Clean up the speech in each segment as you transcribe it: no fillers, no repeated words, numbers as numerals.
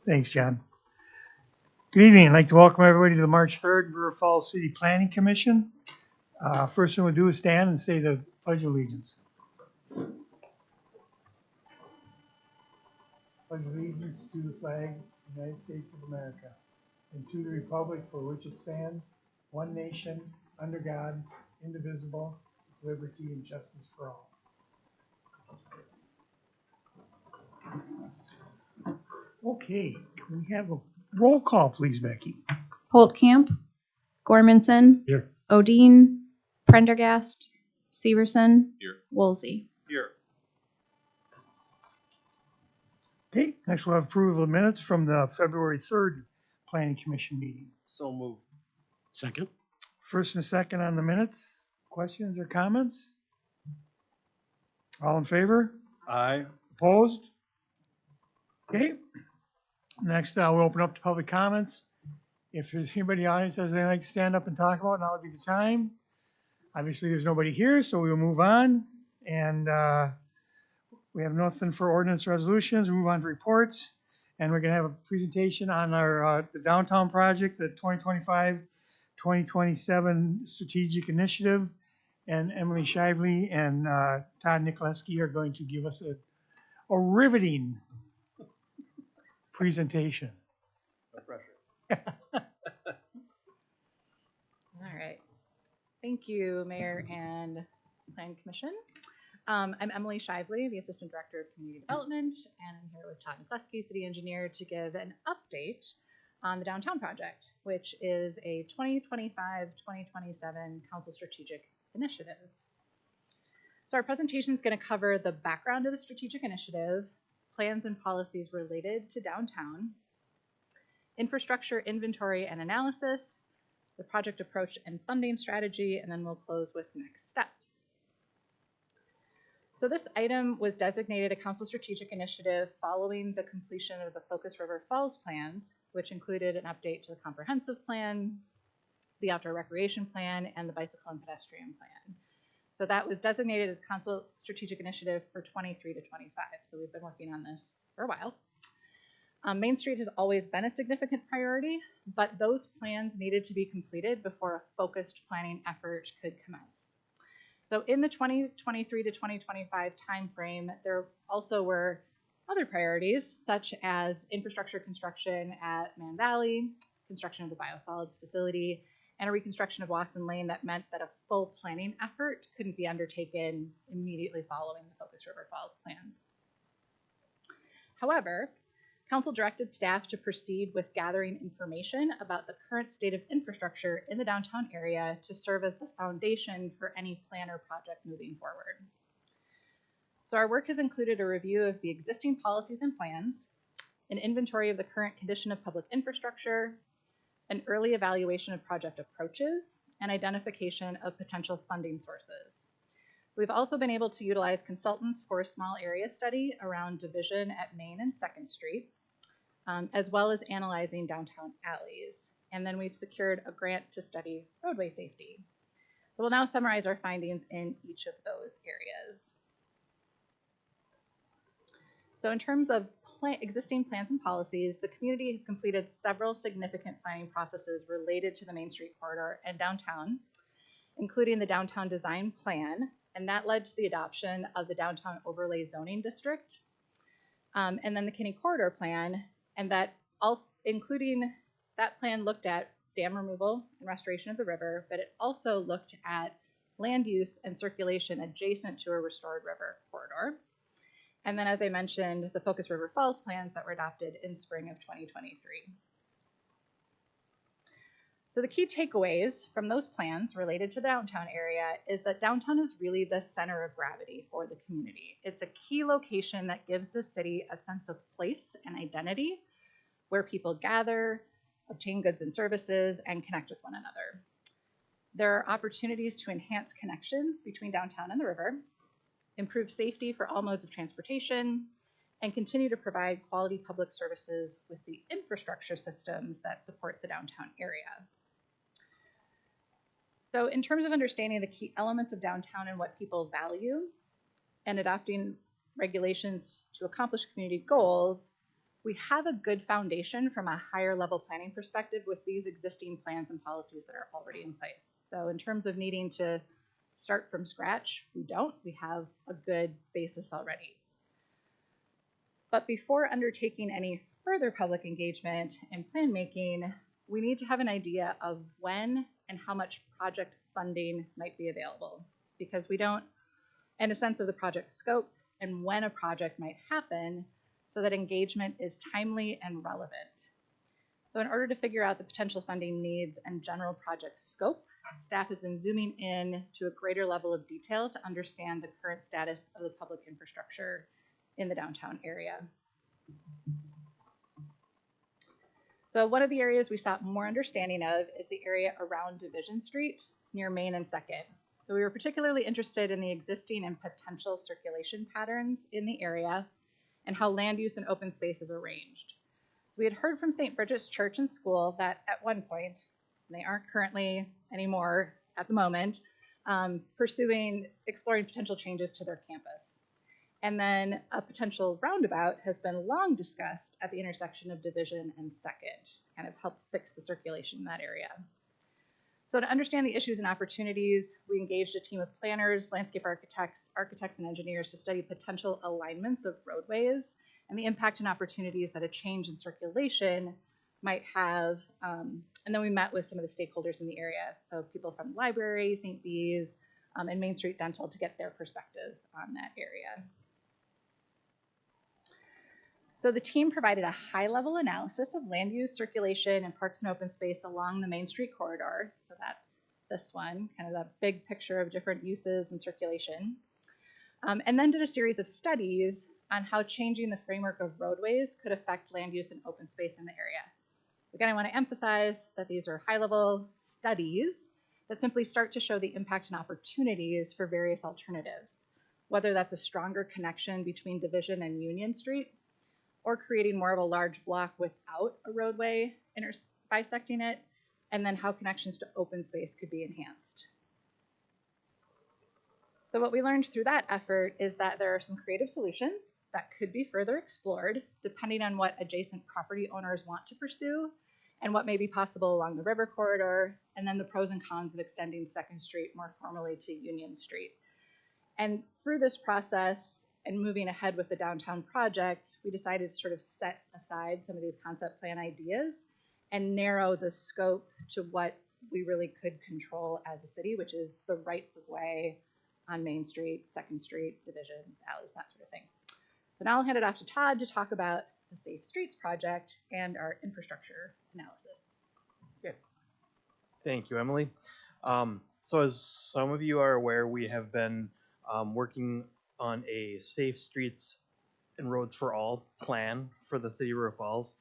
Thanks, John. Good evening. I'd like to welcome everybody to the March 3rd River Falls City Planning Commission. First thing we'll do is stand and say the Pledge of Allegiance. Pledge allegiance to the flag of the United States of America and to the republic for which it stands, one nation, under God, indivisible, with liberty and justice for all. Okay, can we have a roll call, please, Becky? Holtkamp, Gormanson, Here. Odine, Prendergast, Severson, Here. Woolsey. Here. Okay, next we'll have approval of minutes from the February 3rd Planning Commission meeting. So move. Second. First and second on the minutes. Questions or comments? All in favor? Aye. Opposed? Okay. Next, we'll open up to public comments. If there's anybody in the audience that they'd like to stand up and talk about, now would be the time. Obviously, there's nobody here, so we'll move on. And we have nothing for ordinance resolutions. We move on to reports. And we're going to have a presentation on our the downtown project, the 2025-2027 strategic initiative. And Emily Shively and Todd Nikolewski are going to give us a riveting presentation. No pressure. All right. Thank you, Mayor and Planning Commission. I'm Emily Shively, the Assistant Director of Community Development, and I'm here with Todd Nikolewski, City Engineer, to give an update on the downtown project, which is a 2025-2027 Council Strategic Initiative. So our presentation is going to cover the background of the strategic initiative, plans and policies related to downtown, infrastructure inventory and analysis, the project approach and funding strategy, and then we'll close with next steps. So this item was designated a Council Strategic Initiative following the completion of the Focus River Falls plans, which included an update to the comprehensive plan, the outdoor recreation plan, and the bicycle and pedestrian plan. So that was designated as Council Strategic Initiative for 23 to 25. So we've been working on this for a while. Main Street has always been a significant priority, but those plans needed to be completed before a focused planning effort could commence. So in the 2023 to 2025 timeframe, there also were other priorities, such as infrastructure construction at Man Valley, construction of the biosolids facility, and a reconstruction of Wasson Lane that meant that a full planning effort couldn't be undertaken immediately following the Focus River Falls plans. However, Council directed staff to proceed with gathering information about the current state of infrastructure in the downtown area to serve as the foundation for any plan or project moving forward. So our work has included a review of the existing policies and plans, an inventory of the current condition of public infrastructure, an early evaluation of project approaches, and identification of potential funding sources. We've also been able to utilize consultants for a small area study around Division at Main and 2nd Street, as well as analyzing downtown alleys. And then we've secured a grant to study roadway safety. So we'll now summarize our findings in each of those areas. So in terms of existing plans and policies, the community has completed several significant planning processes related to the Main Street corridor and downtown, including the downtown design plan, and that led to the adoption of the downtown overlay zoning district, and then the Kinney corridor plan, and that also including that plan looked at dam removal and restoration of the river, but it also looked at land use and circulation adjacent to a restored river corridor. And then, as I mentioned, the Focus River Falls plans that were adopted in spring of 2023. So the key takeaways from those plans related to the downtown area is that downtown is really the center of gravity for the community. It's a key location that gives the city a sense of place and identity, where people gather, obtain goods and services, and connect with one another. There are opportunities to enhance connections between downtown and the river, improve safety for all modes of transportation, and continue to provide quality public services with the infrastructure systems that support the downtown area. So in terms of understanding the key elements of downtown and what people value, and adopting regulations to accomplish community goals, we have a good foundation from a higher level planning perspective with these existing plans and policies that are already in place. So in terms of needing to start from scratch, we don't. We have a good basis already. But before undertaking any further public engagement and plan making, we need to have an idea of when and how much project funding might be available, because we don't, and a sense of the project scope and when a project might happen so that engagement is timely and relevant. So in order to figure out the potential funding needs and general project scope, staff has been zooming in to a greater level of detail to understand the current status of the public infrastructure in the downtown area. So one of the areas we sought more understanding of is the area around Division Street near Main and 2nd. So we were particularly interested in the existing and potential circulation patterns in the area and how land use and open space is arranged. So we had heard from St. Bridget's Church and School that at one point, and they aren't currently anymore at the moment, exploring potential changes to their campus. And then a potential roundabout has been long discussed at the intersection of Division and 2nd, kind of help fix the circulation in that area. So to understand the issues and opportunities, we engaged a team of planners, landscape architects, and engineers to study potential alignments of roadways and the impact and opportunities that a change in circulation might have. And then we met with some of the stakeholders in the area, so people from the library, St. B's, and Main Street Dental to get their perspectives on that area. So the team provided a high-level analysis of land use, circulation, and parks and open space along the Main Street corridor. So that's this one, kind of that big picture of different uses and circulation. And then did a series of studies on how changing the framework of roadways could affect land use and open space in the area. Again, I want to emphasize that these are high-level studies that simply start to show the impact and opportunities for various alternatives, whether that's a stronger connection between Division and Union Street, or creating more of a large block without a roadway bisecting it, and then how connections to open space could be enhanced. So what we learned through that effort is that there are some creative solutions that could be further explored depending on what adjacent property owners want to pursue and what may be possible along the river corridor, and then the pros and cons of extending 2nd Street more formally to Union Street. And through this process, and moving ahead with the downtown project, we decided to sort of set aside some of these concept plan ideas and narrow the scope to what we really could control as a city, which is the rights of way on Main Street, 2nd Street, Division, alleys, that sort of thing. So now I'll hand it off to Todd to talk about the Safe Streets project and our infrastructure analysis. Okay. Thank you, Emily. So as some of you are aware, we have been working on a Safe Streets and Roads for All plan for the city of River Falls.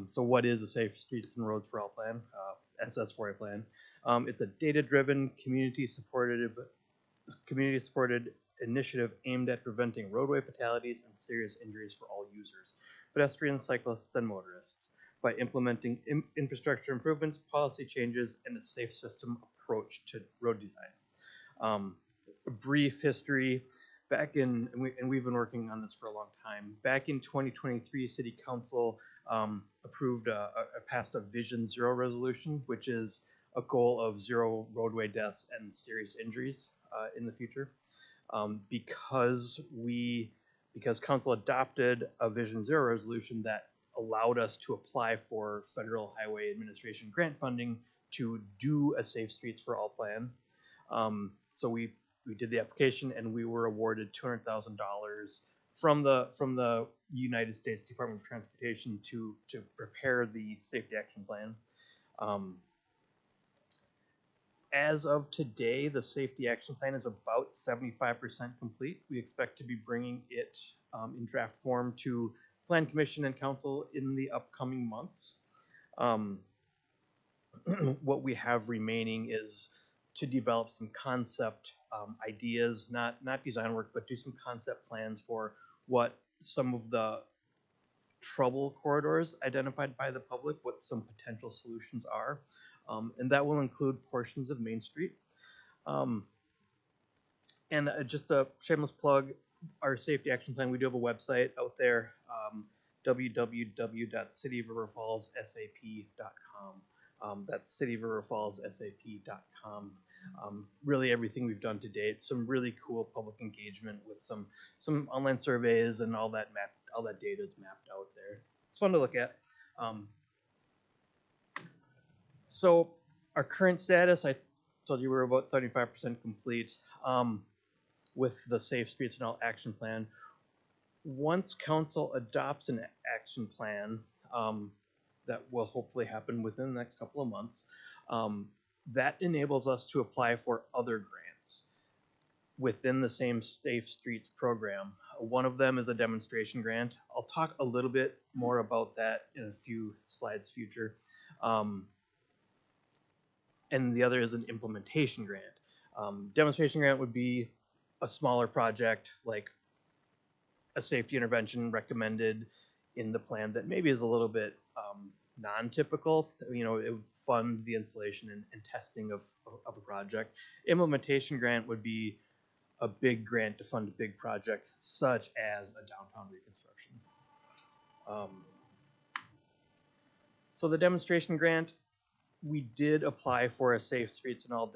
So what is a Safe Streets and Roads for All plan? SS4A plan. It's a data-driven, community-supported initiative aimed at preventing roadway fatalities and serious injuries for all users, pedestrians, cyclists, and motorists, by implementing infrastructure improvements, policy changes, and a safe system approach to road design. A brief history. And we've been working on this for a long time. Back in 2023, City Council passed a Vision Zero resolution, which is a goal of 0 roadway deaths and serious injuries in the future. Because Council adopted a Vision Zero resolution that allowed us to apply for Federal Highway Administration grant funding to do a Safe Streets for All plan. So we did the application, and we were awarded $200,000 from the United States Department of Transportation to prepare the safety action plan. As of today, the safety action plan is about 75% complete. We expect to be bringing it in draft form to Plan Commission and Council in the upcoming months. What we have remaining is to develop some concept ideas, not design work, but do some concept plans for what some of the trouble corridors identified by the public, what some potential solutions are. And that will include portions of Main Street. And just a shameless plug, our safety action plan, we do have a website out there www.cityofriverfallssap.com. That's cityofriverfallssap.com. Really everything we've done to date, some really cool public engagement with some online surveys and all that data is mapped out there. It's fun to look at. So our current status, I told you we're about 75% complete with the Safe Streets and All action plan. Once council adopts an action plan that will hopefully happen within the next couple of months, that enables us to apply for other grants within the same Safe Streets program. One of them is a demonstration grant. I'll talk a little bit more about that in a few slides future. And the other is an implementation grant. Demonstration grant would be a smaller project, like a safety intervention recommended in the plan that maybe is a little bit non-typical. You know, it would fund the installation and testing of a project. Implementation grant would be a big grant to fund a big project, such as a downtown reconstruction. So the demonstration grant, we did apply for a Safe Streets and All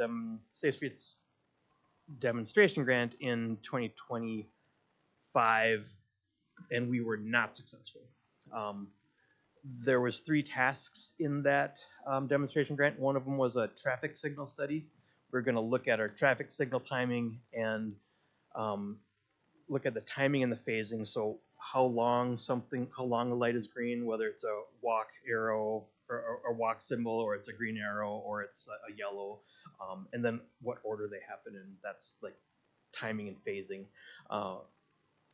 Safe Streets demonstration grant in 2025, and we were not successful. There was 3 tasks in that demonstration grant. One of them was a traffic signal study. We're going to look at our traffic signal timing and look at the timing and the phasing. So how long a light is green, whether it's a walk arrow or a walk symbol, or it's a green arrow, or it's a yellow, and then what order they happen in. That's like timing and phasing.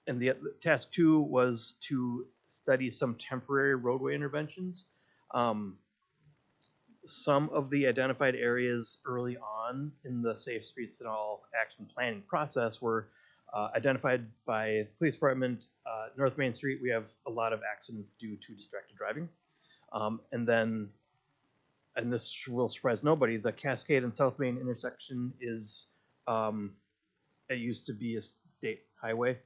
And the task 2 was to study some temporary roadway interventions. Some of the identified areas early on in the Safe Streets and All action planning process were identified by the police department. North Main Street, we have a lot of accidents due to distracted driving. And this will surprise nobody, the Cascade and South Main intersection is, it used to be a state highway,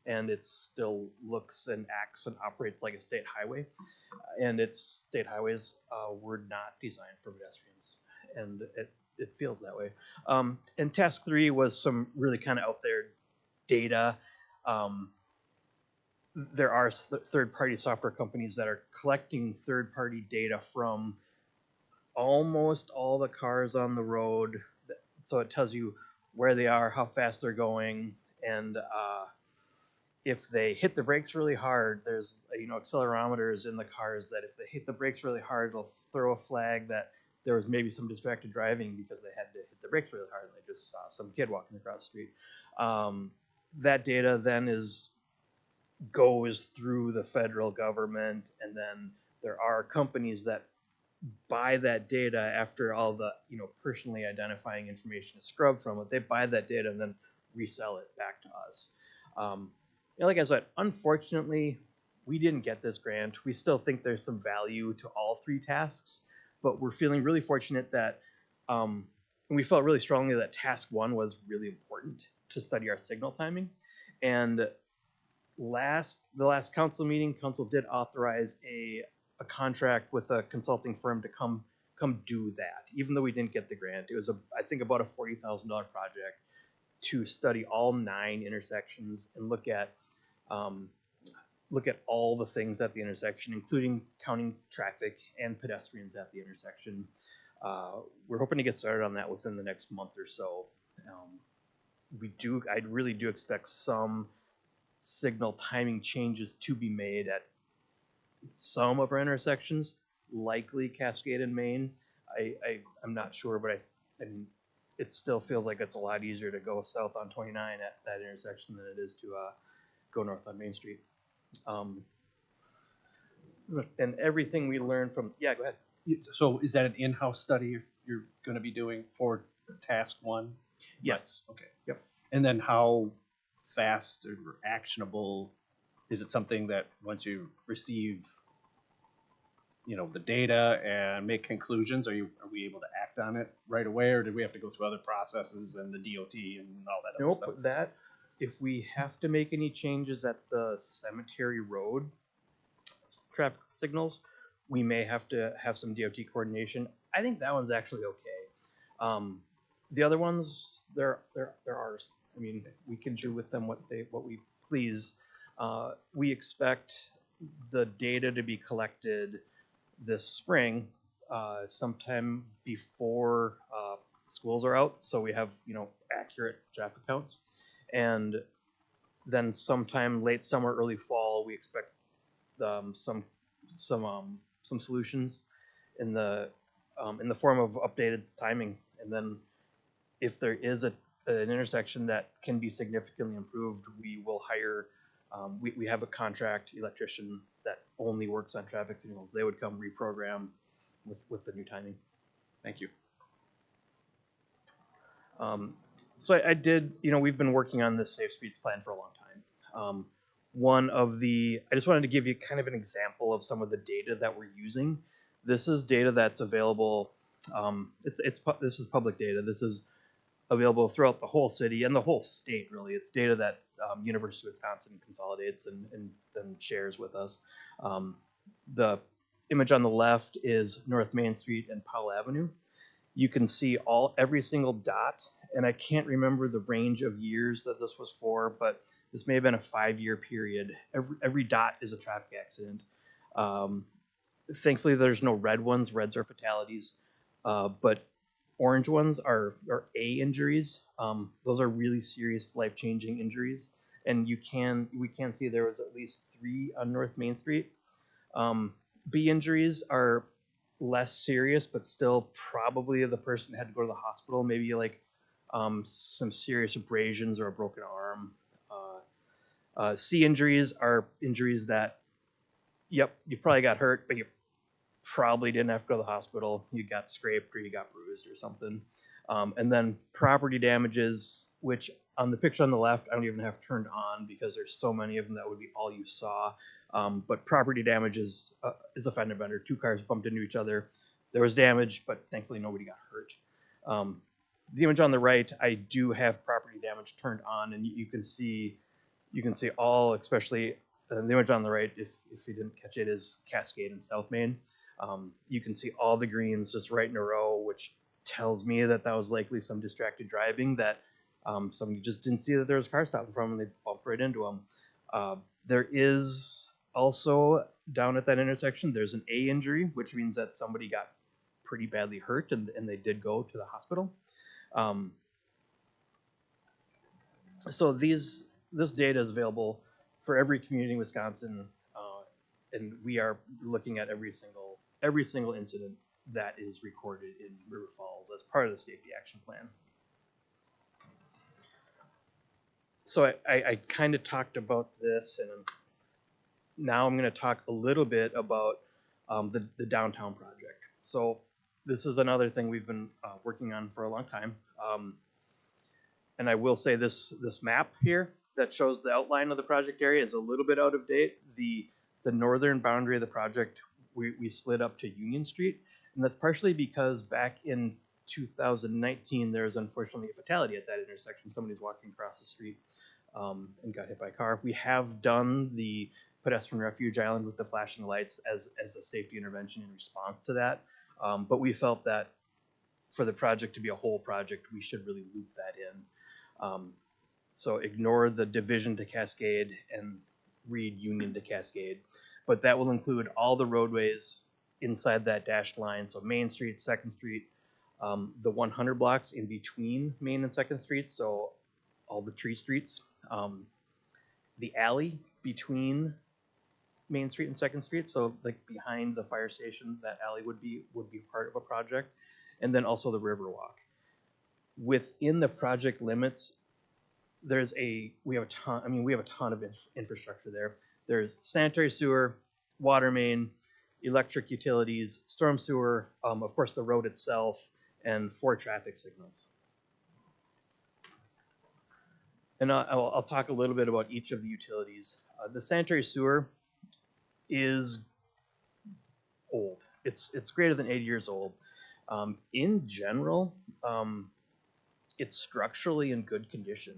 and it still looks and acts and operates like a state highway. And its state highways were not designed for pedestrians, and it feels that way. And task 3 was some really kind of out there data. There are third-party software companies that are collecting third-party data from almost all the cars on the road. So it tells you where they are, how fast they're going, and if they hit the brakes really hard, there's accelerometers in the cars that if they hit the brakes really hard, it'll throw a flag that there was maybe some distracted driving because they had to hit the brakes really hard and they just saw some kid walking across the street. That data then goes through the federal government, and then there are companies that buy that data after all the personally identifying information is scrubbed from it. They buy that data and then resell it back to us. Like I said, unfortunately, we didn't get this grant. We still think there's some value to all 3 tasks, but we're feeling really fortunate that, and we felt really strongly that task 1 was really important to study our signal timing. And the last council meeting, council did authorize a contract with a consulting firm to come do that, even though we didn't get the grant. It was I think about a $40,000 project to study all 9 intersections and look at all the things at the intersection, including counting traffic and pedestrians at the intersection. We're hoping to get started on that within the next month or so. I really do expect some signal timing changes to be made at some of our intersections, likely Cascade and Main. I'm not sure, but it still feels like it's a lot easier to go south on 29 at that intersection than it is to go north on Main Street. And everything we learned from, yeah, go ahead. So is that an in-house study you're going to be doing for task 1? Yes. Okay. Yep. And then how fast or actionable is it? Something that once you receive the data and make conclusions, are we able to act on it right away, or did we have to go through other processes and the DOT and all that other stuff? If we have to make any changes at the Cemetery Road, traffic signals, we may have to have some DOT coordination. I think that one's actually okay. The other ones, they're ours. I mean, we can do with them what we please. We expect the data to be collected this spring, sometime before schools are out, so we have accurate traffic counts, and then sometime late summer, early fall, we expect some solutions in the form of updated timing, and then if there is an intersection that can be significantly improved, we will hire. We have a contract electrician that only works on traffic signals. They would come reprogram with the new timing. Thank you. So I did, we've been working on this Safe Streets plan for a long time. I just wanted to give you kind of an example of some of the data that we're using. This is data that's available. This is public data. This is available throughout the whole city and the whole state, really. It's data that University of Wisconsin consolidates and then shares with us. The image on the left is North Main Street and Powell Avenue. You can see every single dot, and I can't remember the range of years that this was for, but this may have been a 5-year period. Every dot is a traffic accident. Thankfully, there's no red ones. Reds are fatalities, but orange ones are A injuries. Those are really serious, life-changing injuries, and we can see there was at least 3 on North Main Street. B injuries are less serious, but still probably the person had to go to the hospital, maybe like some serious abrasions or a broken arm. C injuries are injuries that, you probably got hurt, but you probably didn't have to go to the hospital. You got scraped or you got bruised or something. And then property damages, which on the picture on the left, I don't even have turned on because there's so many of them that would be all you saw. But property damage is a fender bender. 2 cars bumped into each other. There was damage, but thankfully nobody got hurt. The image on the right, I do have property damage turned on, and you can see all, especially the image on the right, if you didn't catch it, is Cascade and South Main. You can see all the greens just right in a row, which tells me that was likely some distracted driving, that somebody just didn't see that there was a car stopping from them and they bumped right into them. There is also, down at that intersection, there's an A injury, which means that somebody got pretty badly hurt and they did go to the hospital. So this data is available for every community in Wisconsin, and we are looking at every single incident that is recorded in River Falls as part of the safety action plan. So I kind of talked about this, and now I'm going to talk a little bit about the downtown project. So this is another thing we've been working on for a long time. And I will say this map here that shows the outline of the project area is a little bit out of date. The northern boundary of the project, we slid up to Union Street, and that's partially because back in 2019, there was unfortunately a fatality at that intersection. Somebody's walking across the street and got hit by a car. We have done the pedestrian refuge island with the flashing lights as a safety intervention in response to that. But we felt that for the project to be a whole project, we should really loop that in. So ignore the division to Cascade and read Union to Cascade. But that will include all the roadways inside that dashed line. So Main Street, 2nd Street, the 100 blocks in between Main and 2nd Street, so all the tree streets. The alley between Main Street and 2nd Street, so like behind the fire station, that alley would be part of a project. And then also the Riverwalk. Within the project limits, we have a ton of infrastructure there. There's sanitary sewer, water main, electric utilities, storm sewer, of course the road itself, and 4 traffic signals. And I'll talk a little bit about each of the utilities. The sanitary sewer is old. It's greater than 80 years old. In general, it's structurally in good condition.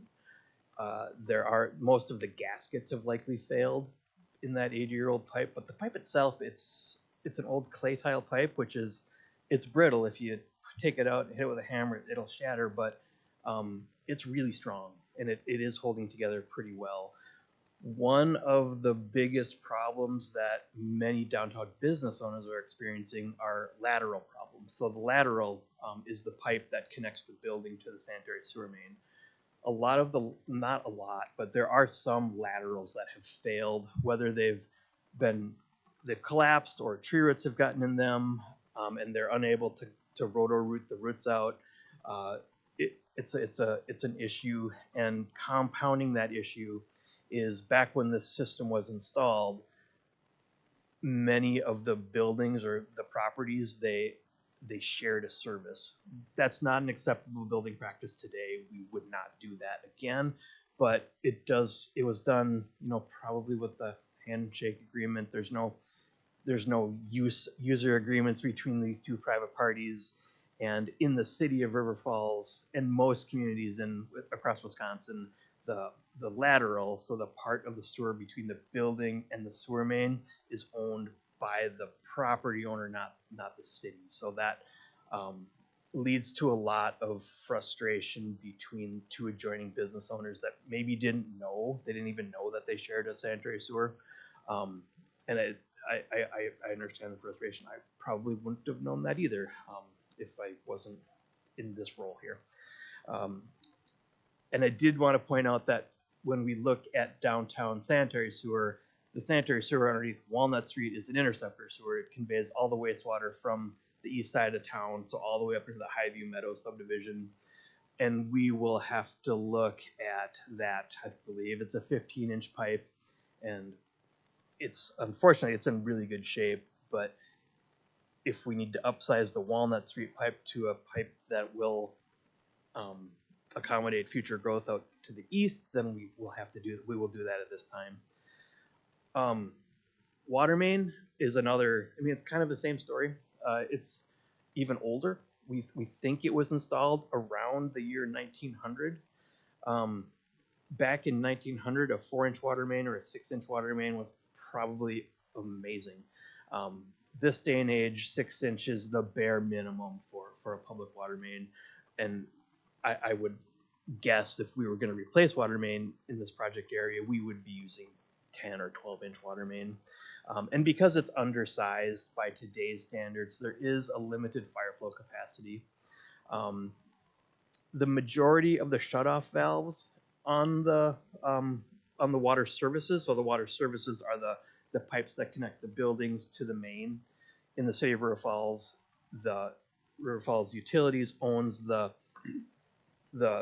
Most of the gaskets have likely failed in that 80-year-old pipe, but the pipe itself, it's an old clay tile pipe, which is, it's brittle. If you take it out and hit it with a hammer, it'll shatter, but it's really strong, and it is holding together pretty well. One of the biggest problems that many downtown business owners are experiencing are lateral problems. So the lateral is the pipe that connects the building to the sanitary sewer main. A lot of the, not a lot, but there are some laterals that have failed, whether they've collapsed or tree roots have gotten in them, and they're unable to roto-root the roots out. It's an issue, and compounding that issue is back when this system was installed, many of the buildings or the properties, they shared a service. That's not an acceptable building practice today. We would not do that again, but it was done, you know, probably with a handshake agreement. There's no user agreements between these two private parties. And in the city of River Falls and most communities across Wisconsin, the lateral, so the part of the sewer between the building and the sewer main, is owned by the property owner, not the city. So that leads to a lot of frustration between two adjoining business owners that maybe didn't even know that they shared a sanitary sewer. And I understand the frustration. I probably wouldn't have known that either if I wasn't in this role here. And I did want to point out that when we look at downtown sanitary sewer, the sanitary sewer underneath Walnut Street is an interceptor sewer. It conveys all the wastewater from the east side of town, so all the way up into the Highview Meadows subdivision. And we will have to look at that. I believe it's a 15-inch pipe, and unfortunately it's in really good shape, but if we need to upsize the Walnut Street pipe to a pipe that will accommodate future growth out to the east, then we will do that at this time. Water main is another, I mean, it's kind of the same story. It's even older. We think it was installed around the year 1900. Back in 1900, a 4-inch water main or a 6-inch water main was probably amazing. This day and age, 6 inches is the bare minimum for a public water main. And I would guess if we were going to replace water main in this project area, we would be using 10 or 12-inch water main. And because it's undersized by today's standards, there is a limited fire flow capacity. The majority of the shutoff valves on the water services, so the water services are the pipes that connect the buildings to the main. In the city of River Falls, the River Falls Utilities owns the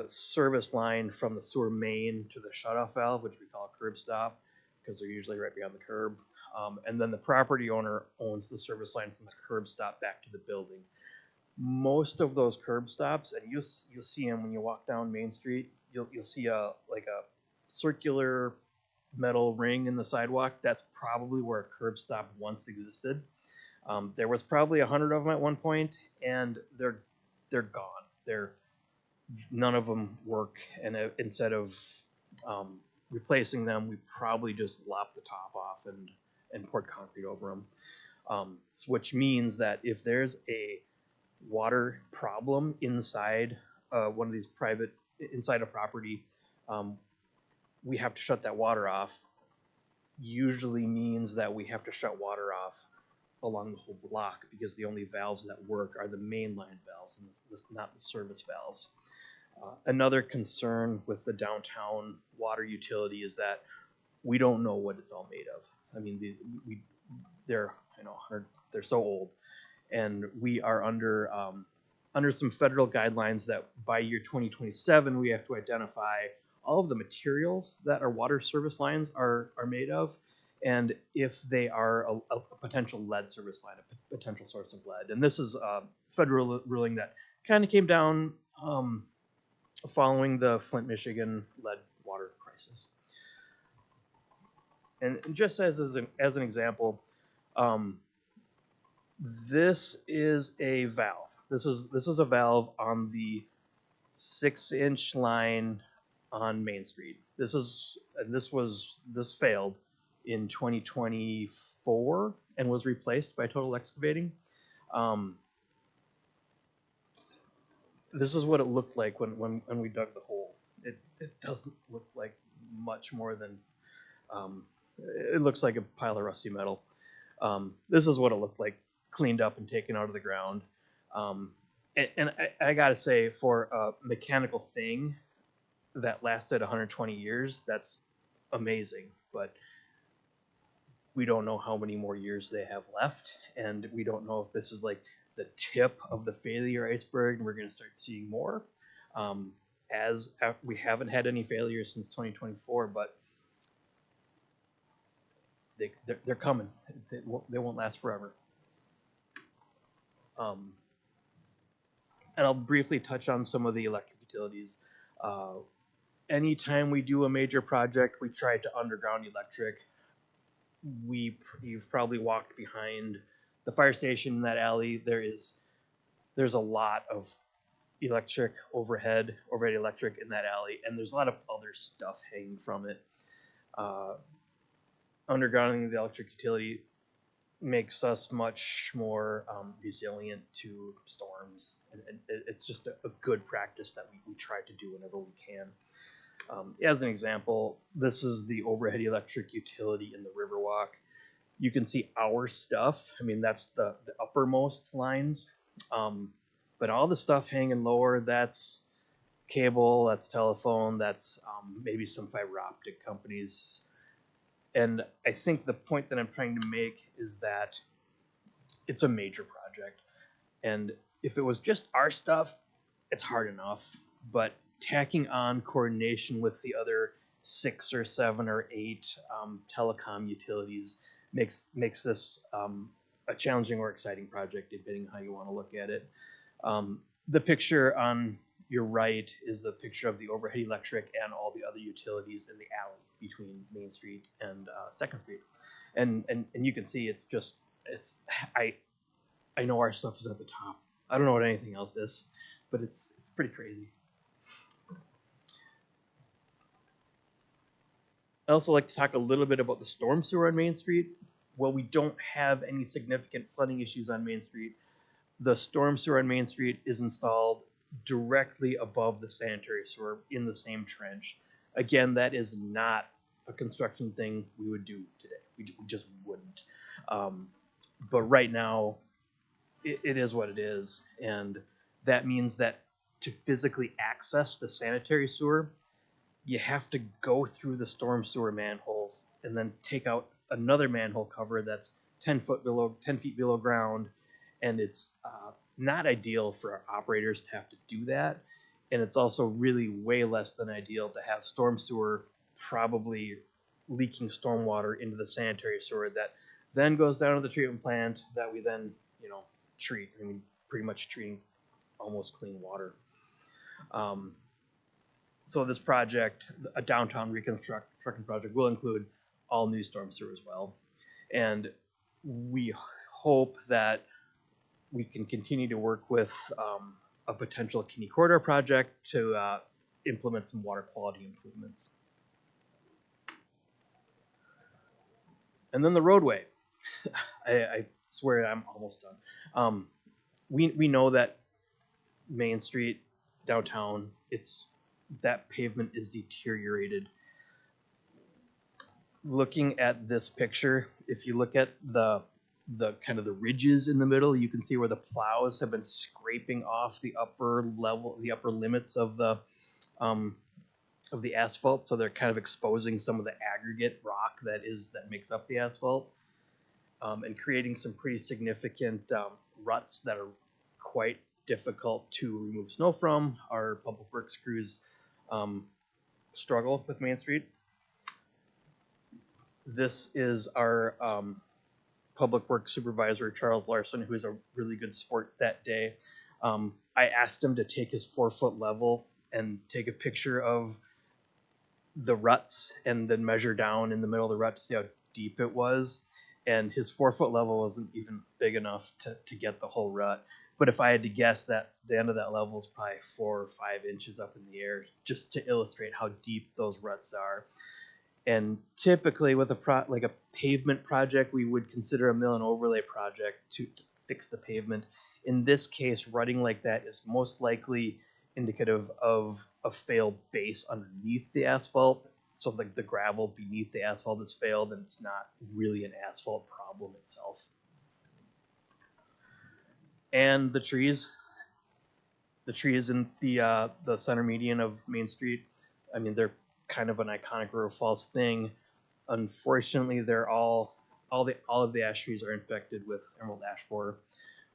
service line from the sewer main to the shutoff valve, which we call a curb stop, because they're usually right beyond the curb. And then the property owner owns the service line from the curb stop back to the building. Most of those curb stops, and you'll see them when you walk down Main Street, you'll see a circular metal ring in the sidewalk. That's probably where a curb stop once existed. There was probably 100 of them at one point, and they're gone. None of them work, and instead of replacing them, we probably just lopped the top off and poured concrete over them. Which means that if there's a water problem inside one of these inside a property, we have to shut that water off. Usually means that we have to shut water off along the whole block, because the only valves that work are the mainline valves and not the service valves. Another concern with the downtown water utility is that we don't know what it's all made of. I mean, they're so old, and we are under some federal guidelines that by year 2027 we have to identify all of the materials that our water service lines are made of, and if they are a potential lead service line, a potential source of lead. And this is a federal ruling that kind of came down following the Flint, Michigan lead water crisis. And just as an example, this is a valve. This is a valve on the 6-inch line on Main Street. This failed in 2024 and was replaced by Total Excavating. This is what it looked like when we dug the hole. It doesn't look like much more than, it looks like a pile of rusty metal. This is what it looked like, cleaned up and taken out of the ground. And I gotta say, for a mechanical thing that lasted 120 years, that's amazing. But we don't know how many more years they have left, and we don't know if this is like the tip of the failure iceberg and we're going to start seeing more. As we haven't had any failures since 2024, but they're coming. They won't last forever. And I'll briefly touch on some of the electric utilities. Anytime we do a major project, we try to underground electric. You've probably walked behind the fire station in that alley. There's a lot of overhead electric in that alley, and there's a lot of other stuff hanging from it. Undergrounding the electric utility makes us much more resilient to storms, and it's just a good practice that we try to do whenever we can. As an example, this is the overhead electric utility in the Riverwalk. You can see our stuff. I mean, that's the uppermost lines. But all the stuff hanging lower, that's cable, that's telephone, that's maybe some fiber optic companies. And I think the point that I'm trying to make is that it's a major project. And if it was just our stuff, it's hard enough. But tacking on coordination with the other 6 or 7 or 8 telecom utilities makes this a challenging or exciting project, depending on how you want to look at it. The picture on your right is the picture of the overhead electric and all the other utilities in the alley between Main Street and 2nd Street. And you can see I know our stuff is at the top. I don't know what anything else is, but it's pretty crazy. I also like to talk a little bit about the storm sewer on Main Street. While we don't have any significant flooding issues on Main Street, the storm sewer on Main Street is installed directly above the sanitary sewer in the same trench. Again, that is not a construction thing we would do today. We just wouldn't. But right now, it is what it is. And that means that to physically access the sanitary sewer, you have to go through the storm sewer manholes and then take out another manhole cover that's 10 feet below ground. And it's not ideal for our operators to have to do that. And it's also really way less than ideal to have storm sewer probably leaking stormwater into the sanitary sewer that then goes down to the treatment plant that we then, treat. I mean, pretty much treating almost clean water. So this project, a downtown reconstruction project, will include all new storm sewer as well. And we hope that we can continue to work with a potential Kinney Corridor project to implement some water quality improvements. And then the roadway. I swear I'm almost done. We know that Main Street downtown, that pavement is deteriorated. Looking at this picture, if you look at the kind of the ridges in the middle, you can see where the plows have been scraping off the upper limits of the asphalt, so they're kind of exposing some of the aggregate rock that makes up the asphalt, and creating some pretty significant ruts that are quite difficult to remove snow from. Our public works crews struggle with Main Street. This is our public works supervisor, Charles Larson, who is a really good sport that day. I asked him to take his 4-foot level and take a picture of the ruts and then measure down in the middle of the rut to see how deep it was. And his 4-foot level wasn't even big enough to get the whole rut. But if I had to guess, that the end of that level is probably 4 or 5 inches up in the air, just to illustrate how deep those ruts are. And typically with like a pavement project, we would consider a mill and overlay project to fix the pavement. In this case, rutting like that is most likely indicative of a failed base underneath the asphalt. So like the gravel beneath the asphalt is failed, and it's not really an asphalt problem itself. And the trees in the center median of Main Street, I mean, they're kind of an iconic River Falls thing. Unfortunately, they're all of the ash trees are infected with emerald ash borer.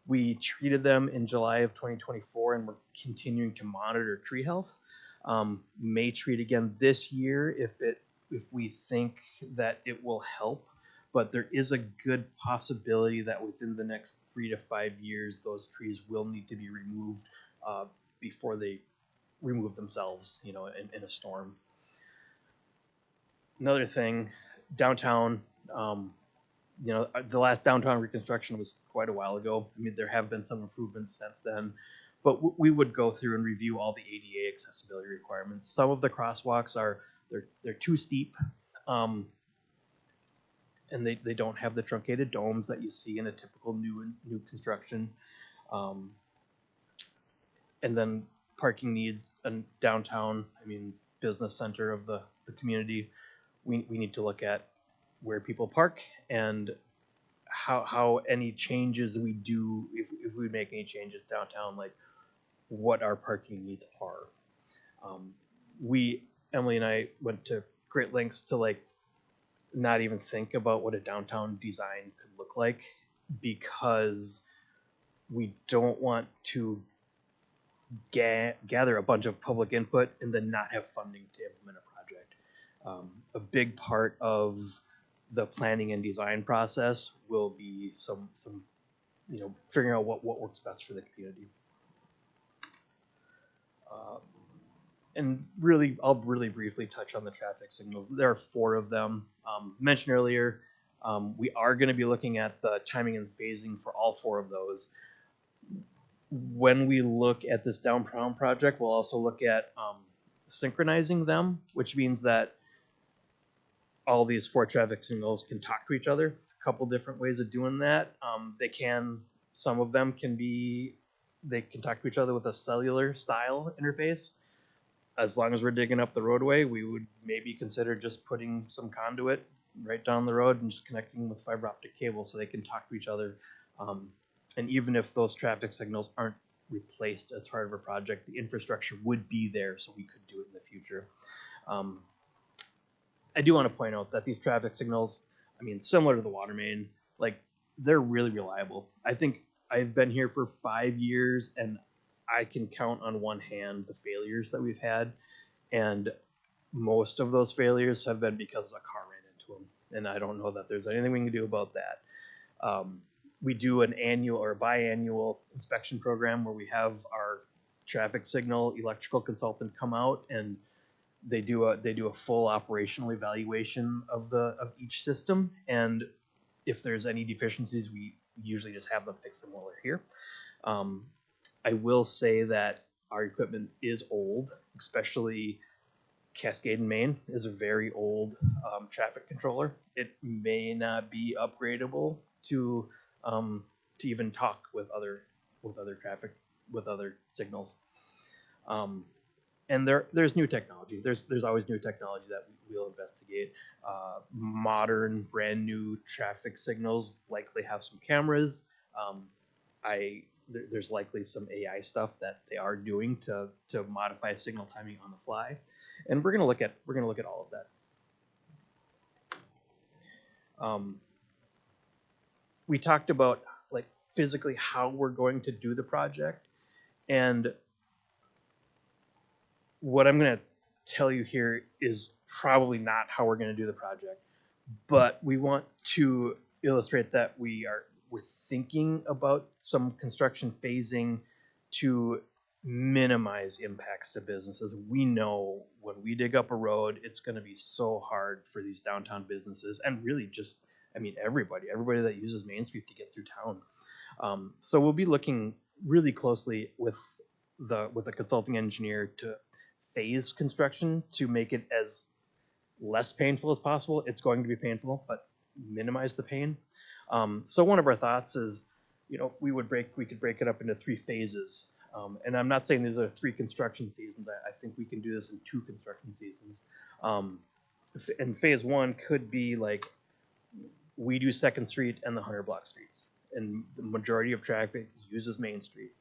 We treated them in July of 2024, and we're continuing to monitor tree health. May treat again this year if we think that it will help, but there is a good possibility that within the next 3 to 5 years, those trees will need to be removed before they remove themselves, you know, in a storm. Another thing, downtown, you know, the last downtown reconstruction was quite a while ago. I mean, there have been some improvements since then, but we would go through and review all the ADA accessibility requirements. Some of the crosswalks they're too steep, and they don't have the truncated domes that you see in a typical new construction. And then parking needs in downtown, I mean, business center of the community. We need to look at where people park and how any changes we do, if we make any changes downtown, like what our parking needs are. Emily and I went to great lengths to like not even think about what a downtown design could look like, because we don't want to gather a bunch of public input and then not have funding to implement a project. A big part of the planning and design process will be some you know, figuring out what works best for the community. And really, I'll really briefly touch on the traffic signals. There are 4 of them. Mentioned earlier, we are going to be looking at the timing and phasing for all 4 of those. When we look at this downtown project, we'll also look at synchronizing them, which means that all these 4 traffic signals can talk to each other. It's a couple different ways of doing that. Some of them they can talk to each other with a cellular style interface. As long as we're digging up the roadway, we would maybe consider just putting some conduit right down the road and just connecting with fiber optic cable so they can talk to each other. And even if those traffic signals aren't replaced as part of a project, the infrastructure would be there, so we could do it in the future. I do want to point out that these traffic signals, I mean, similar to the water main, like they're really reliable. I think I've been here for 5 years, and I can count on one hand the failures that we've had, and most of those failures have been because a car ran into them, and I don't know that there's anything we can do about that. We do an annual or biannual inspection program where we have our traffic signal electrical consultant come out, and they do a full operational evaluation of each system, and if there's any deficiencies, we usually just have them fix them while we're here. I will say that our equipment is old, especially Cascade and Main is a very old traffic controller. It may not be upgradable to even talk with other signals. And there's new technology. There's always new technology that we'll investigate. Modern, brand new traffic signals likely have some cameras. There's likely some AI stuff that they are doing to modify signal timing on the fly, and we're gonna look at all of that. We talked about like physically how we're going to do the project, and what I'm going to tell you here is probably not how we're going to do the project, but we want to illustrate that we're thinking about some construction phasing to minimize impacts to businesses. We know when we dig up a road, it's going to be so hard for these downtown businesses, and really just, I mean, everybody that uses Main Street to get through town. So we'll be looking really closely with a consulting engineer to phase construction to make it as less painful as possible. It's going to be painful, but minimize the pain. So one of our thoughts is, we could break it up into 3 phases. And I'm not saying these are 3 construction seasons. I think we can do this in 2 construction seasons. And phase 1 could be like, we do 2nd Street and the 100 block streets, and the majority of traffic uses Main Street.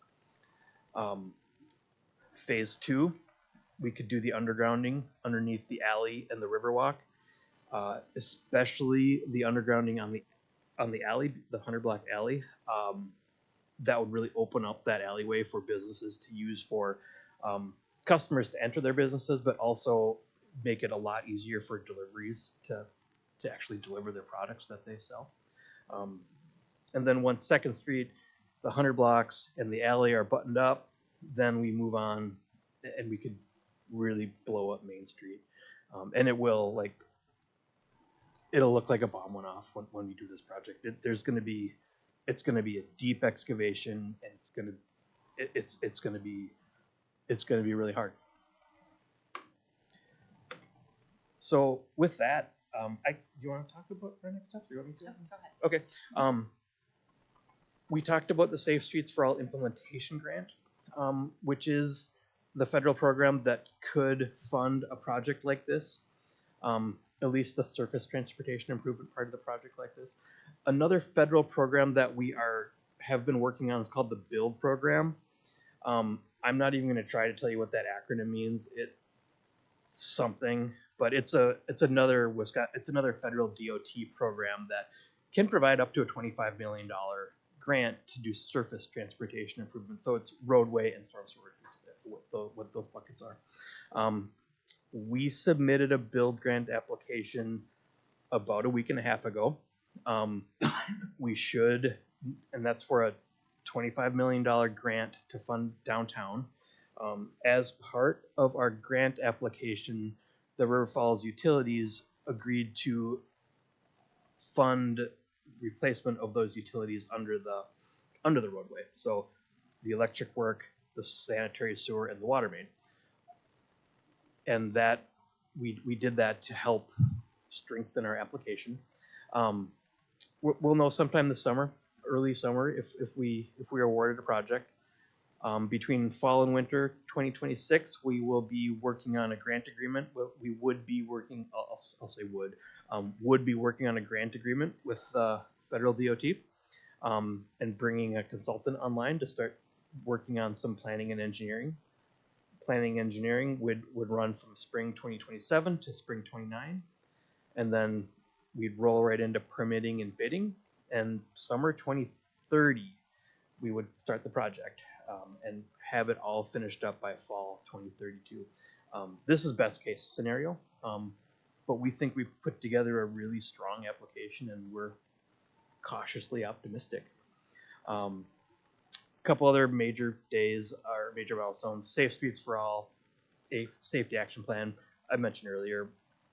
Phase 2, we could do the undergrounding underneath the alley and the Riverwalk, especially the undergrounding on the alley, the 100 block alley. That would really open up that alleyway for businesses to use for customers to enter their businesses, but also make it a lot easier for deliveries to actually deliver their products that they sell. And then once 2nd Street, the 100 blocks, and the alley are buttoned up, then we move on, and we could really blow up Main Street. And it'll look like a bomb went off when we do this project. It's going to be a deep excavation, and it's going to be really hard. So with that, do you want to talk about our next steps? Or you want me to? No, go ahead. Okay. We talked about the Safe Streets for All implementation grant, which is the federal program that could fund a project like this, at least the surface transportation improvement part of the project like this. Another federal program that we have been working on is called the BUILD program. I'm not even going to try to tell you what that acronym means. It's something, but it's another federal DOT program that can provide up to a $25 million grant to do surface transportation improvements. So it's roadway and storm sewer is what those buckets are. We submitted a BUILD grant application about a week and a half ago. We should, and that's for a $25 million grant to fund downtown. As part of our grant application, the River Falls Utilities agreed to fund replacement of those utilities under the roadway. So the electric work, the sanitary sewer, and the water main. And that we did that to help strengthen our application. We'll know sometime this summer, early summer, if we are awarded a project. Between fall and winter 2026, we will be working on a grant agreement. We would be working, I'll say would be working on a grant agreement with federal DOT, and bringing a consultant online to start working on some planning and engineering. Planning and engineering would run from spring 2027 to spring 29, and then we'd roll right into permitting and bidding, and summer 2030 we would start the project and have it all finished up by fall 2032. This is best case scenario, but we think we've put together a really strong application, and we're cautiously optimistic. A couple other major days are major milestones. Safe Streets for All, a safety action plan I mentioned earlier.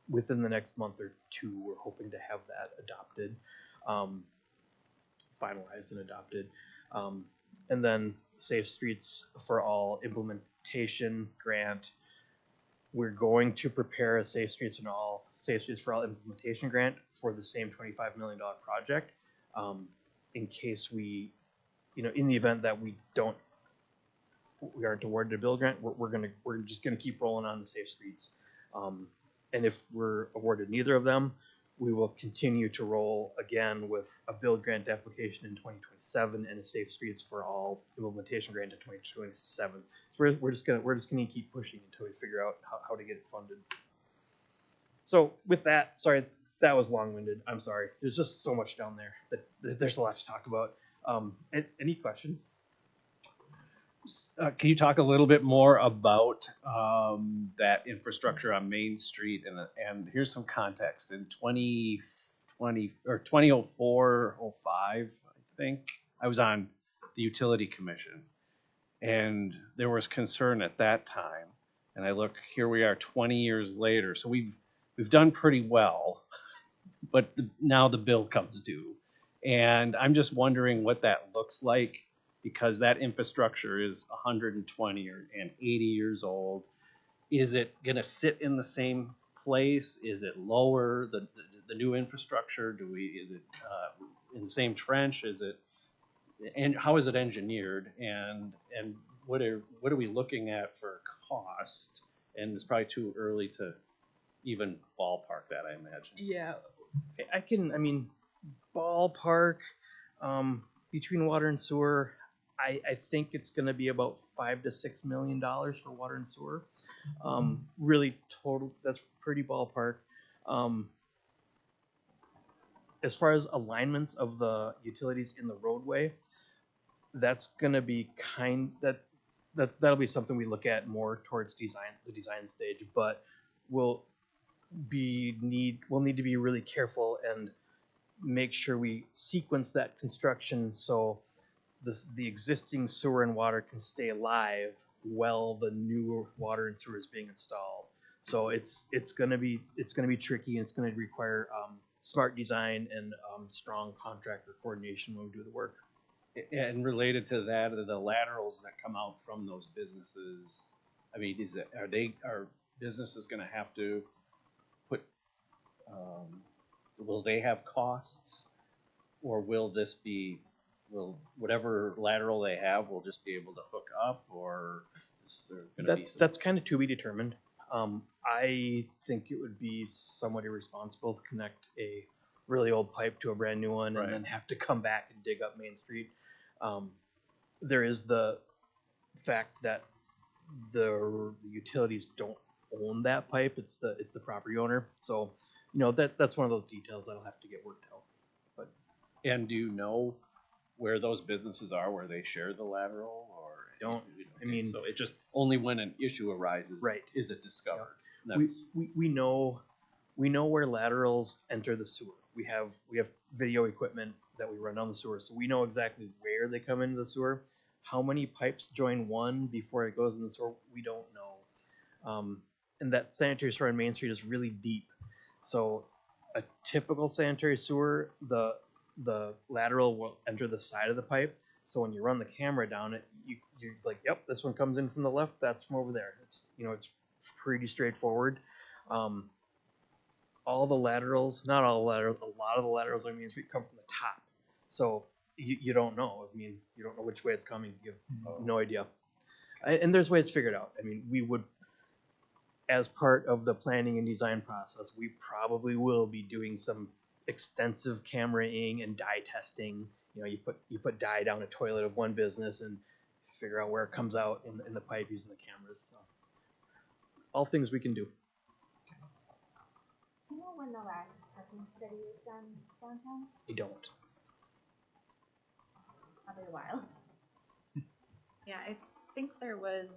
Within the next month or 2, we're hoping to have that adopted, finalized and adopted. And then Safe Streets for All implementation grant. We're going to prepare a Safe Streets for All implementation grant for the same $25 million project, in case we, in the event that we aren't awarded a BUILD grant, we're just gonna keep rolling on the Safe Streets. And if we're awarded neither of them, we will continue to roll again with a BUILD grant application in 2027 and a Safe Streets for All implementation grant in 2027. So we're just gonna keep pushing until we figure out how to get it funded. So with that, sorry, that was long-winded. I'm sorry. There's just so much down there that there's a lot to talk about. Any questions? Can you talk a little bit more about that infrastructure on Main Street? And here's some context. In 2020 or 2004, 05, I think, I was on the Utility Commission, and there was concern at that time. And I look, here we are 20 years later. So we've done pretty well, but now the bill comes due. And I'm just wondering what that looks like, because that infrastructure is 120 and 80 years old. Is it going to sit in the same place? Is it lower, the new infrastructure? Is it in the same trench? Is it, and how is it engineered? And what are we looking at for cost? And it's probably too early to even ballpark that, I imagine. Yeah, I mean, ballpark, between water and sewer, I think it's gonna be about $5 to $6 million for water and sewer. Really total, that's pretty ballpark. As far as alignments of the utilities in the roadway, that's gonna be that'll be something we look at more towards the design stage, but we'll need to be really careful and make sure we sequence that construction so the existing sewer and water can stay alive while the new water and sewer is being installed. So it's gonna be tricky, and it's gonna require smart design and strong contractor coordination when we do the work. And related to that, are the laterals that come out from those businesses, I mean, are businesses gonna have to put, will they have costs? Or will whatever lateral they have, will just be able to hook up, or is there gonna be some? That's kind of to be determined. I think it would be somewhat irresponsible to connect a really old pipe to a brand new one, Right. and then have to come back and dig up Main Street. There is the fact that the utilities don't own that pipe; it's the property owner. So, that's one of those details that'll have to get worked out. But And do you know where those businesses are, where they share the lateral, or? Don't. Okay, I mean, so it just, only when an issue arises, Right. is it discovered? we know where laterals enter the sewer. We have video equipment that we run down the sewer, so we know exactly where they come into the sewer. How many pipes join one before it goes in the sewer, we don't know. And that sanitary sewer on Main Street is really deep, so a typical sanitary sewer, the lateral will enter the side of the pipe. So when you run the camera down it, you're like, yep, this one comes in from the left, that's from over there. It's pretty straightforward. All the laterals, not all the laterals, a lot of the laterals on Main Street come from the top. So you don't know. I mean, you don't know which way it's coming. You have no idea. And there's ways figured out. I mean, we would, as part of the planning and design process, we probably will be doing some extensive cameraing and dye testing. You put dye down a toilet of one business and figure out where it comes out in the pipe using the cameras. So, all things we can do. Do you know when the last parking study was done downtown? I don't. Probably a while. Yeah, I think there was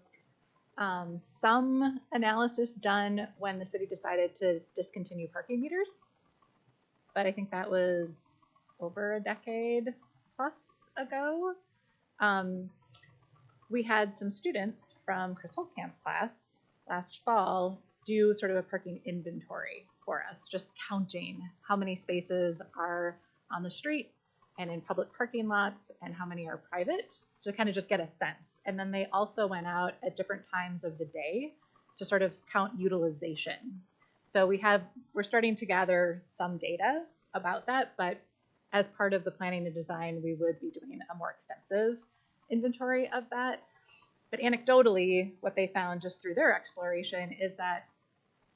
some analysis done when the city decided to discontinue parking meters. But I think that was over a decade plus ago. We had some students from Chris Holtcamp's class last fall do sort of a parking inventory for us, just counting how many spaces are on the street and in public parking lots and how many are private, so kind of just get a sense. And then they also went out at different times of the day to sort of count utilization. So we're starting to gather some data about that, but as part of the planning and design, we would be doing a more extensive inventory of that. But anecdotally, what they found just through their exploration is that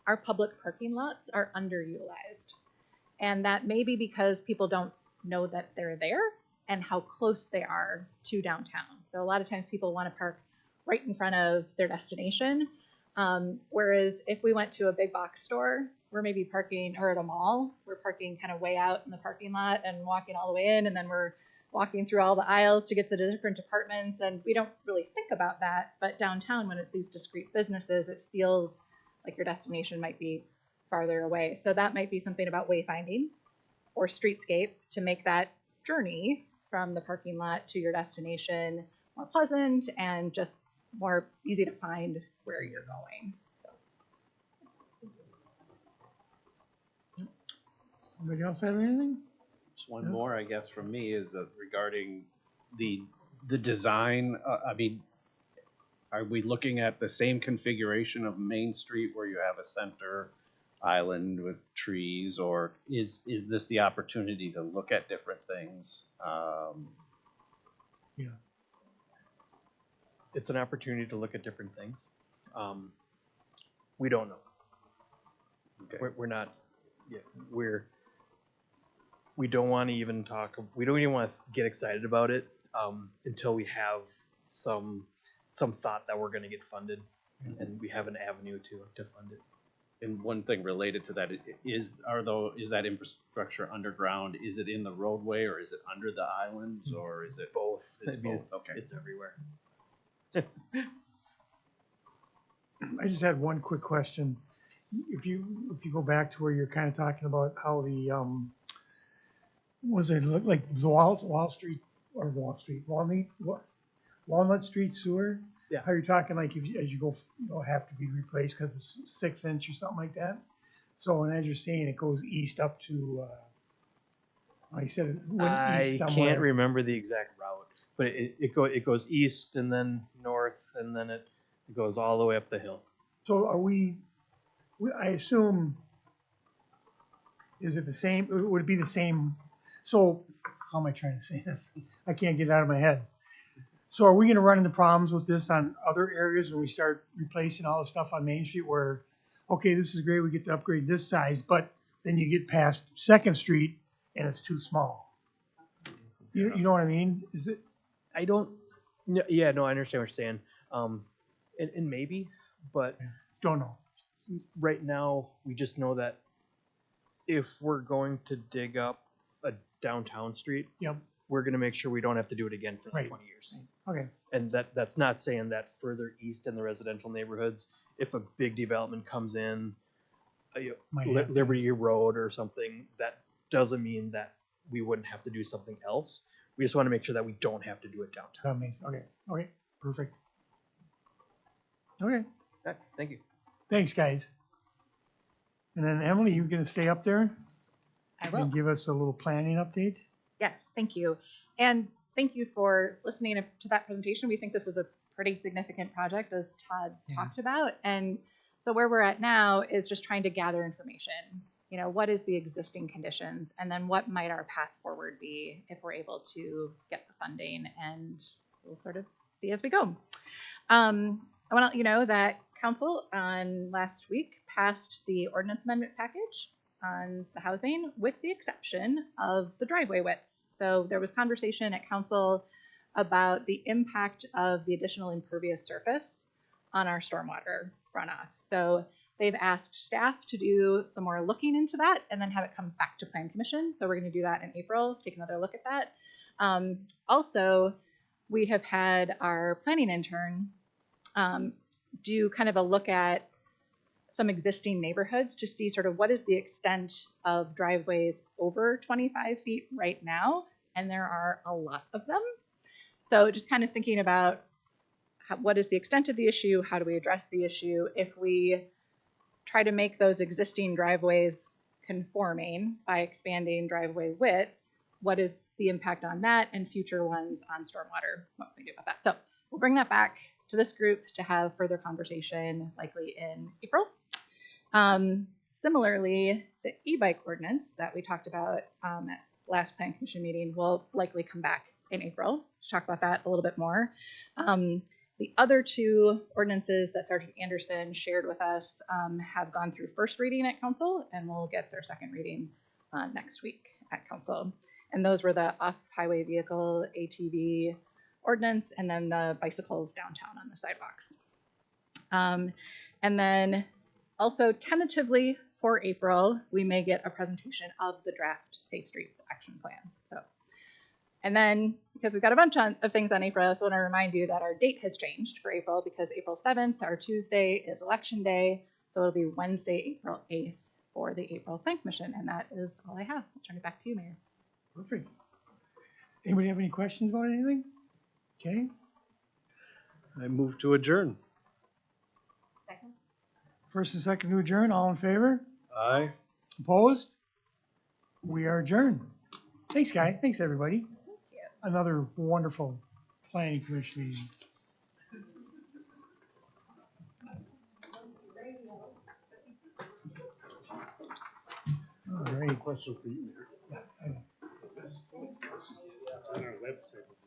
our public parking lots are underutilized. And that may be because people don't know that they're there and how close they are to downtown. So a lot of times people want to park right in front of their destination. Whereas if we went to a big box store, we're maybe parking, or at a mall, we're parking kind of way out in the parking lot and walking all the way in, and then we're walking through all the aisles to get to the different departments, and we don't really think about that. But downtown, when it's these discrete businesses, it feels like your destination might be farther away. So that might be something about wayfinding or streetscape to make that journey from the parking lot to your destination more pleasant and just more easy to find where you're going. Somebody else have anything? Just one more, I guess, from me is regarding the design. I mean, are we looking at the same configuration of Main Street where you have a center island with trees, or is this the opportunity to look at different things? Yeah. It's an opportunity to look at different things. We don't know. Okay. We're not, yeah, we don't want to even talk, we don't even want to get excited about it until we have some thought that we're going to get funded and we have an avenue to fund it. And one thing related to that is that infrastructure underground? Is it in the roadway, or is it under the islands, or is it Both. It's I mean, both. Okay. It's everywhere. I just had one quick question. If you go back to where you're kind of talking about how the, was it look like the Walnut Street sewer? Yeah. How you're talking like if you, as you go, you'll have to be replaced because it's 6 inch or something like that. So, and as you're saying, it goes east up to, like I said, it went I east somewhere. can't remember the exact route, but it goes east and then north and then it goes all the way up the hill. So are I assume, is it the same, would it be the same? So how am I trying to say this? I can't get it out of my head. So are we gonna run into problems with this on other areas when we start replacing all the stuff on Main Street where, okay, this is great, we get to upgrade this size, but then you get past Second Street and it's too small? You know what I mean? Is it? I don't, yeah, no, I understand what you're saying. And maybe, but Don't know. right now we just know that if we're going to dig up a downtown street, Yep, we're going to make sure we don't have to do it again for like Right. 20 years. okay, And that's not saying that further east in the residential neighborhoods, if a big development comes in, Might have to. Liberty Road or something, that doesn't mean that we wouldn't have to do something else. We just want to make sure that we don't have to do it downtown. that makes, okay, perfect. Okay, Okay, thank you. thanks, guys. And then Emily, you gonna stay up there I will. and give us a little planning update? Yes, thank you. And thank you for listening to that presentation. We think this is a pretty significant project, as Todd talked about. And so where we're at now is just trying to gather information. You know, what is the existing conditions? And then what might our path forward be if we're able to get the funding? And we'll sort of see as we go. I want to let you know that Council on last week passed the ordinance amendment package on the housing, with the exception of the driveway widths. So there was conversation at Council about the impact of the additional impervious surface on our stormwater runoff. So they've asked staff to do some more looking into that and then have it come back to Plan Commission. So we're going to do that in April. Let's take another look at that. Also, we have had our planning intern do kind of a look at some existing neighborhoods to see sort of what is the extent of driveways over 25 feet right now. And there are a lot of them. So just kind of thinking about what is the extent of the issue? How do we address the issue? If we try to make those existing driveways conforming by expanding driveway width, what is the impact on that and future ones on stormwater? What can we do about that? So we'll bring that back to this group to have further conversation, likely in April. Similarly, the e-bike ordinance that we talked about at last Plan Commission meeting will likely come back in April to talk about that a little bit more. The other two ordinances that Sergeant Anderson shared with us have gone through first reading at Council and will get their second reading next week at Council. And those were the off-highway vehicle ATV ordinance and then the bicycles downtown on the sidewalks. And then also tentatively for April, we may get a presentation of the draft Safe Streets Action Plan. So, and then because we've got a bunch of things on April, I also want to remind you that our date has changed for April because April 7th, our Tuesday, is Election Day. So it'll be Wednesday, April 8th for the April Plan Commission. And that is all I have. I'll turn it back to you, Mayor. Perfect. Anybody have any questions about anything? Okay, I move to adjourn. Second. first and second to adjourn, all in favor? Aye. Opposed? We are adjourned. Thanks, guys. Thanks, everybody. Thank you. Another wonderful planning commission meeting. Great. Question for you. Yeah, I know. Is this still exists? It's on our website.